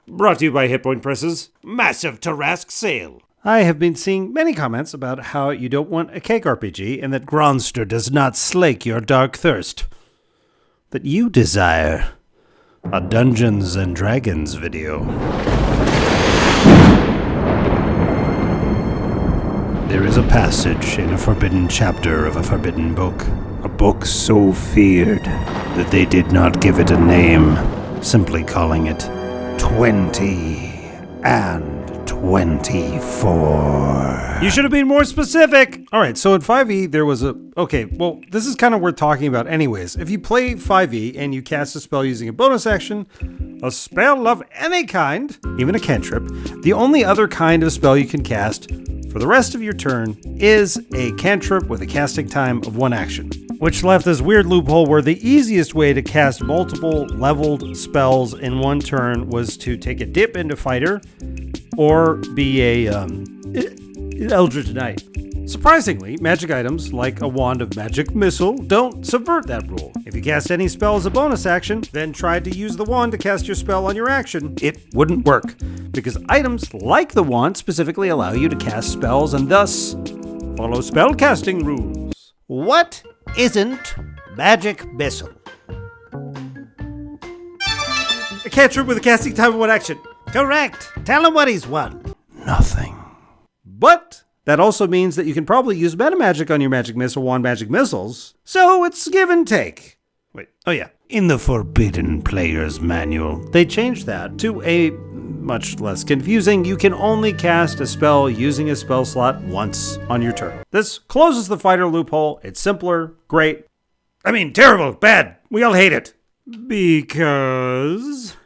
Brought to you by Hit Point Presses. Massive Tarrasque sale. I have been seeing many comments about how you don't want a cake RPG and that Gronster does not slake your dark thirst. That you desire a Dungeons and Dragons video. There is a passage in a forbidden chapter of a forbidden book. A book so feared that they did not give it a name, simply calling it 20 and 24. You should have been more specific! Alright, so in 5e there was a... Okay, well, this is kind of worth talking about anyways. If you play 5e and you cast a spell using a bonus action, a spell of any kind, even a cantrip, the only other kind of spell you can cast for the rest of your turn is a cantrip with a casting time of 1 action. Which left this weird loophole where the easiest way to cast multiple leveled spells in 1 turn was to take a dip into fighter or be a Eldritch Knight. Surprisingly, magic items like a Wand of Magic Missile don't subvert that rule. If you cast any spell as a bonus action, then tried to use the wand to cast your spell on your action, it wouldn't work, because items like the wand specifically allow you to cast spells and thus follow spellcasting rules. What isn't Magic Missile? A cantrip with a casting time of 1 action. Correct. Tell him what he's won. Nothing. But that also means that you can probably use meta magic on your Magic Missile Wand Magic Missiles, so it's give and take. Wait, oh yeah. In the Forbidden Player's Manual, they changed that to a much less confusing, you can only cast a spell using a spell slot once on your turn. This closes the fighter loophole. It's simpler, great. I mean, terrible, bad. We all hate it. Because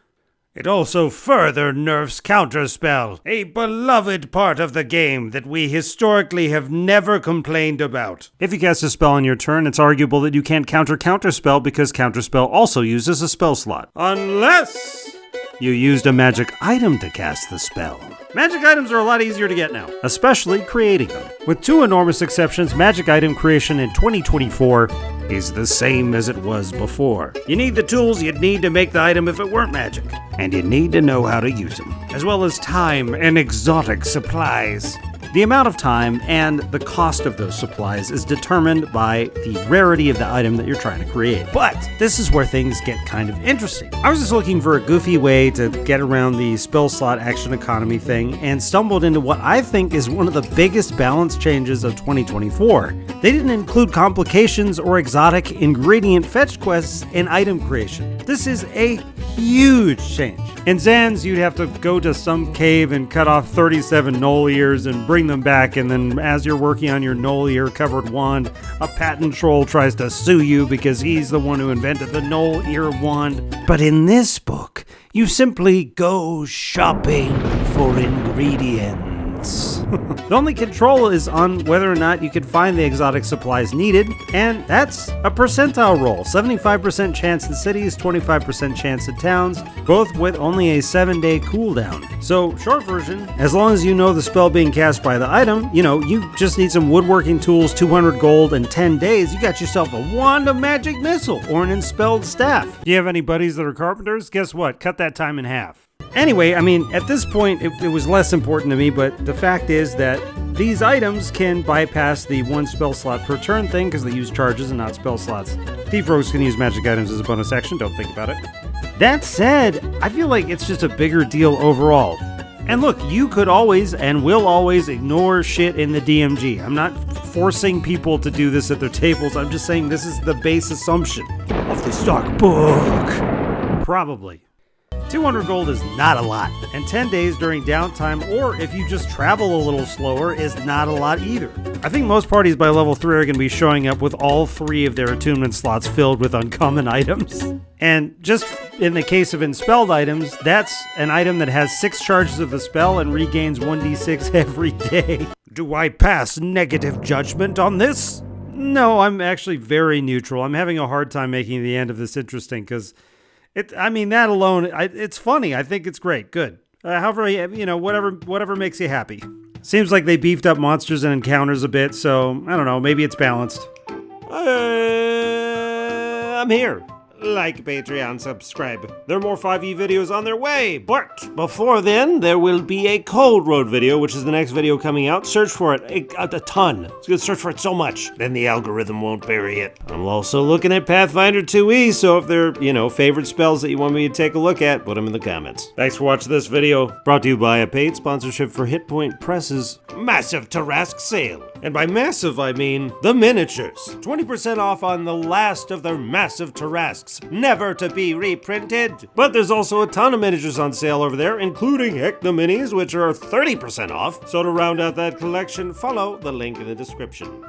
it also further nerfs Counterspell, a beloved part of the game that we historically have never complained about. If you cast a spell on your turn, it's arguable that you can't Counterspell because Counterspell also uses a spell slot. Unless you used a magic item to cast the spell. Magic items are a lot easier to get now, especially creating them. With 2 enormous exceptions, magic item creation in 2024 is the same as it was before. You need the tools you'd need to make the item if it weren't magic, and you need to know how to use them, as well as time and exotic supplies. The amount of time and the cost of those supplies is determined by the rarity of the item that you're trying to create. But this is where things get kind of interesting. I was just looking for a goofy way to get around the spell slot action economy thing and stumbled into what I think is one of the biggest balance changes of 2024. They didn't include complications or exotic ingredient fetch quests in item creation. This is a huge change. In Zan's, you'd have to go to some cave and cut off 37 knoll ears and bring them back, and then as you're working on your knoll ear covered wand, a patent troll tries to sue you because he's the one who invented the knoll ear wand. But in this book, you simply go shopping for ingredients. The only control is on whether or not you can find the exotic supplies needed, and that's a percentile roll. 75% chance in cities, 25% chance in towns, both with only a 7-day cooldown. So, short version, as long as you know the spell being cast by the item, you just need some woodworking tools, 200 gold, and 10 days, you got yourself a Wand of Magic Missile or an Enspelled Staff. Do you have any buddies that are carpenters? Guess what? Cut that time in half. Anyway, I mean, at this point, it was less important to me, but the fact is that these items can bypass the 1 spell slot per turn thing because they use charges and not spell slots. Thief Rogues can use magic items as a bonus action, don't think about it. That said, I feel like it's just a bigger deal overall. And look, you could always and will always ignore shit in the DMG. I'm not forcing people to do this at their tables, I'm just saying this is the base assumption of this dark book. Probably. 200 gold is not a lot, and 10 days during downtime, or if you just travel a little slower, is not a lot either. I think most parties by level 3 are going to be showing up with all 3 of their attunement slots filled with uncommon items. And just in the case of Enspelled items, that's an item that has 6 charges of the spell and regains 1d6 every day. Do I pass negative judgment on this? No, I'm actually very neutral. I'm having a hard time making the end of this interesting, because that alone, it's funny. I think it's great. Good. However, whatever makes you happy. Seems like they beefed up monsters and encounters a bit, so I don't know. Maybe it's balanced. I'm here. like Patreon, subscribe. There are more 5e videos on their way, but before then, there will be a Cold Road video, which is the next video coming out. Search for it a ton. It's gonna search for it so much, then the algorithm won't bury it. I'm also looking at Pathfinder 2e, so if they're, favorite spells that you want me to take a look at, put them in the comments. Thanks for watching this video, brought to you by a paid sponsorship for Hit Point Press's massive Tarrasque sale. And by massive, I mean the miniatures. 20% off on the last of their massive Tarrasques, never to be reprinted. But there's also a ton of miniatures on sale over there, including Hecna Minis, which are 30% off. So to round out that collection, follow the link in the description.